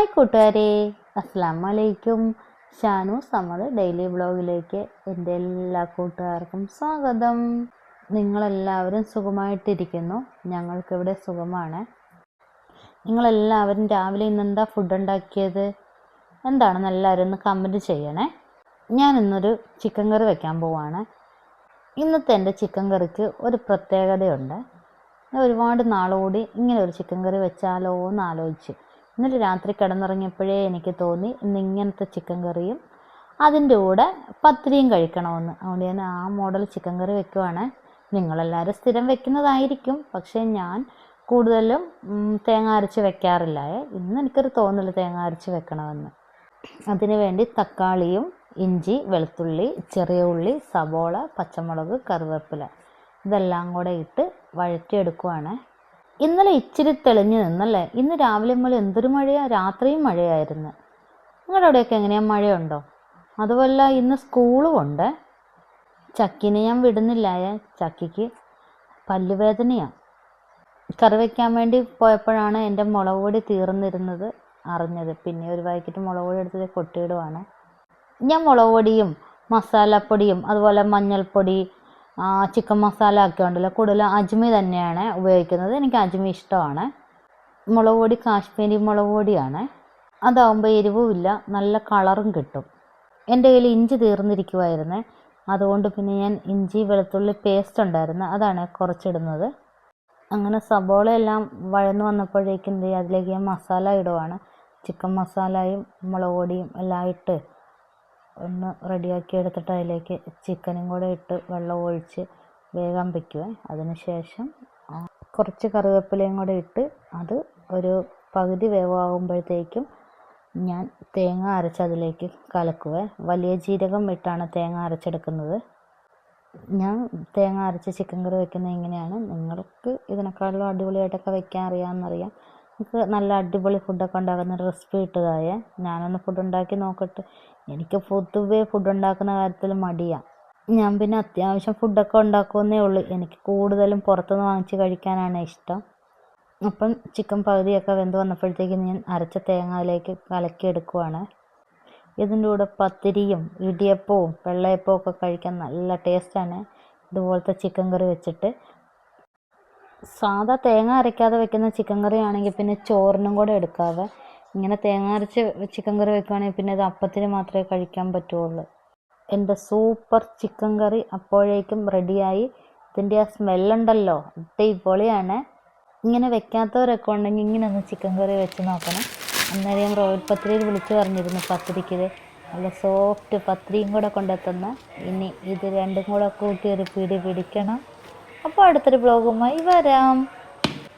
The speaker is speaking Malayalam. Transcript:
ഹായ് കൂട്ടുകാരെ, അസ്സലാമു അലൈക്കും. ഷാനു സമർ ഡെയിലി വ്ളോഗിലേക്ക് എൻ്റെ എല്ലാ കൂട്ടുകാർക്കും സ്വാഗതം. നിങ്ങളെല്ലാവരും സുഖമായിട്ടിരിക്കുന്നു? ഞങ്ങൾക്കിവിടെ സുഖമാണ്. നിങ്ങളെല്ലാവരും രാവിലെ ഇന്നെന്താ ഫുഡ് ഉണ്ടാക്കിയത്? എന്താണെന്ന് എല്ലാവരും ഒന്ന് കമൻറ്റ് ചെയ്യണേ. ഞാൻ ഇന്നൊരു ചിക്കൻ കറി വയ്ക്കാൻ പോവാണ്. ഇന്നത്തെ എൻ്റെ ചിക്കൻ കറിക്ക് ഒരു പ്രത്യേകതയുണ്ട്. ഒരുപാട് നാളുകൂടി ഇങ്ങനെ ഒരു ചിക്കൻ കറി വെച്ചാലോ എന്ന് ആലോചിച്ച് ഇന്നലെ രാത്രി കിടന്നുറങ്ങിയപ്പോഴേ എനിക്ക് തോന്നി ഇന്ന് ഇങ്ങനത്തെ ചിക്കൻ കറിയും അതിൻ്റെ കൂടെ പത്തിരിയും കഴിക്കണമെന്ന്. അതുകൊണ്ട് ഞാൻ ആ മോഡൽ ചിക്കൻ കറി വെക്കുവാണ്. നിങ്ങളെല്ലാവരും സ്ഥിരം വെക്കുന്നതായിരിക്കും, പക്ഷേ ഞാൻ കൂടുതലും തേങ്ങ അരച്ച് വെക്കാറില്ല. ഇന്ന് എനിക്കൊരു തോന്നൽ തേങ്ങ അരച്ച് വെക്കണമെന്ന്. അതിനു വേണ്ടി തക്കാളിയും ഇഞ്ചി, വെളുത്തുള്ളി, ചെറിയ ഉള്ളി, സബോള, പച്ചമുളക്, കറിവേപ്പില ഇതെല്ലാം കൂടെ ഇട്ട് വഴറ്റിയെടുക്കുവാണ്. ഇന്നലെ ഇച്ചിരി തെളിഞ്ഞ് നിന്നല്ലേ? ഇന്ന് രാവിലെ മുതൽ എന്തൊരു മഴയാണ്, രാത്രിയും മഴയായിരുന്നു. നിങ്ങളുടെ അവിടെയൊക്കെ എങ്ങനെയാണ്, മഴയുണ്ടോ? അതുമല്ല ഇന്ന് സ്കൂളും ഉണ്ട്. ചക്കിനെ ഞാൻ വിടുന്നില്ല. ചക്കിക്ക് പല്ലുവേദനയാണ്. കറി വയ്ക്കാൻ വേണ്ടി പോയപ്പോഴാണ് എൻ്റെ മുളക് പൊടി തീർന്നിരുന്നത് അറിഞ്ഞത്. പിന്നെ ഒരു പാക്കറ്റ് മുളക് പൊടി എടുത്തത് കൊട്ടിയിടുവാണ്. ഞാൻ മുളക് പൊടിയും മസാലപ്പൊടിയും അതുപോലെ മഞ്ഞൾപ്പൊടി, ചിക്കൻ മസാല ഒക്കെ ഉണ്ടല്ലോ, കൂടുതലും അജ്മി തന്നെയാണ് ഉപയോഗിക്കുന്നത്. എനിക്ക് അജ്മി ഇഷ്ടമാണ്. മുളക് പൊടി കാശ്മീരി മുളക് പൊടിയാണ്. അതാവുമ്പോൾ എരിവുമില്ല, നല്ല കളറും കിട്ടും. എൻ്റെ കയ്യിൽ ഇഞ്ചി തീർന്നിരിക്കുമായിരുന്നു. അതുകൊണ്ട് പിന്നെ ഞാൻ ഇഞ്ചി വെളുത്തുള്ളി പേസ്റ്റ് ഉണ്ടായിരുന്നു, അതാണ് കുറച്ചിടുന്നത്. അങ്ങനെ സബോളയെല്ലാം വഴന്ന് വന്നപ്പോഴേക്കും അതിലേക്ക് ഞാൻ മസാല ഇടുവാണ്. ചിക്കൻ മസാലയും മുളക് പൊടിയും എല്ലാം ഇട്ട് ഒന്ന് റെഡിയാക്കി എടുത്തിട്ട് അതിലേക്ക് ചിക്കനും കൂടെ ഇട്ട് വെള്ളം ഒഴിച്ച് വേഗം വയ്ക്കുക. അതിനുശേഷം കുറച്ച് കറിവേപ്പിലയും കൂടെ ഇട്ട് അത് ഒരു പകുതി വേവാകുമ്പോഴത്തേക്കും ഞാൻ തേങ്ങ അരച്ചതിലേക്ക് കലക്കുക. വലിയ ജീരകം ഇട്ടാണ് തേങ്ങ അരച്ചെടുക്കുന്നത്. ഞാൻ തേങ്ങ അരച്ച് ചിക്കൻ കറി വയ്ക്കുന്നത് ഇങ്ങനെയാണ്. നിങ്ങൾക്ക് ഇതിനേക്കാളും അടിപൊളിയായിട്ടൊക്കെ വയ്ക്കാൻ അറിയാമെന്നറിയാം. എനിക്ക് നല്ല അടിപൊളി ഫുഡൊക്കെ ഉണ്ടാക്കുന്ന റെസിപ്പി ഇട്ടതായ ഞാനൊന്ന് ഫുഡ് ഉണ്ടാക്കി നോക്കട്ടെ. എനിക്ക് പൊതുവേ ഫുഡ് ഉണ്ടാക്കുന്ന കാര്യത്തിൽ മടിയാണ്. ഞാൻ പിന്നെ അത്യാവശ്യം ഫുഡൊക്കെ ഉണ്ടാക്കുമെന്നേ ഉള്ളൂ. എനിക്ക് കൂടുതലും പുറത്തുനിന്ന് വാങ്ങിച്ച് കഴിക്കാനാണ് ഇഷ്ടം. അപ്പം ചിക്കൻ പകുതിയൊക്കെ വെന്ത് വന്നപ്പോഴത്തേക്കും ഞാൻ അരച്ച തേങ്ങ അതിലേക്ക് കലക്കിയെടുക്കുവാണ്. ഇതിൻ്റെ കൂടെ പത്തിരിയും ഇടിയപ്പവും വെള്ളയപ്പവും ഒക്കെ കഴിക്കാൻ നല്ല ടേസ്റ്റാണ് ഇതുപോലത്തെ ചിക്കൻ കറി വെച്ചിട്ട്. സാധാ തേങ്ങ അരയ്ക്കാതെ വെക്കുന്ന ചിക്കൻ കറി ആണെങ്കിൽ പിന്നെ ചോറിനും കൂടെ എടുക്കാതെ ഇങ്ങനെ തേങ്ങ അരച്ച് ചിക്കൻ കറി വെക്കുകയാണെങ്കിൽ പിന്നെ ഇത് അപ്പത്തിന് മാത്രമേ കഴിക്കാൻ പറ്റുള്ളൂ. എൻ്റെ സൂപ്പർ ചിക്കൻ കറി അപ്പോഴേക്കും റെഡിയായി. ഇതിൻ്റെ ആ സ്മെല്ലുണ്ടല്ലോ, അടിപൊളിയാണ്. ഇങ്ങനെ വെക്കാത്തവരൊക്കെ ഉണ്ടെങ്കിൽ ഇങ്ങനെ ഒന്ന് ചിക്കൻ കറി വെച്ച് നോക്കണം. അന്നേരം ഞാൻ റോയൽ പത്തിരിയിൽ വിളിച്ചു പറഞ്ഞിരുന്നു പത്തിരിക്ക് നല്ല സോഫ്റ്റ് പത്തിരിയും കൂടെ കൊണ്ടെത്തുന്ന. ഇനി ഇത് രണ്ടും കൂടെ കൂട്ടി ഒരു പിടി പിടിക്കണം. അപ്പോൾ അടുത്തൊരു ബ്ലോഗുമായി വരാം.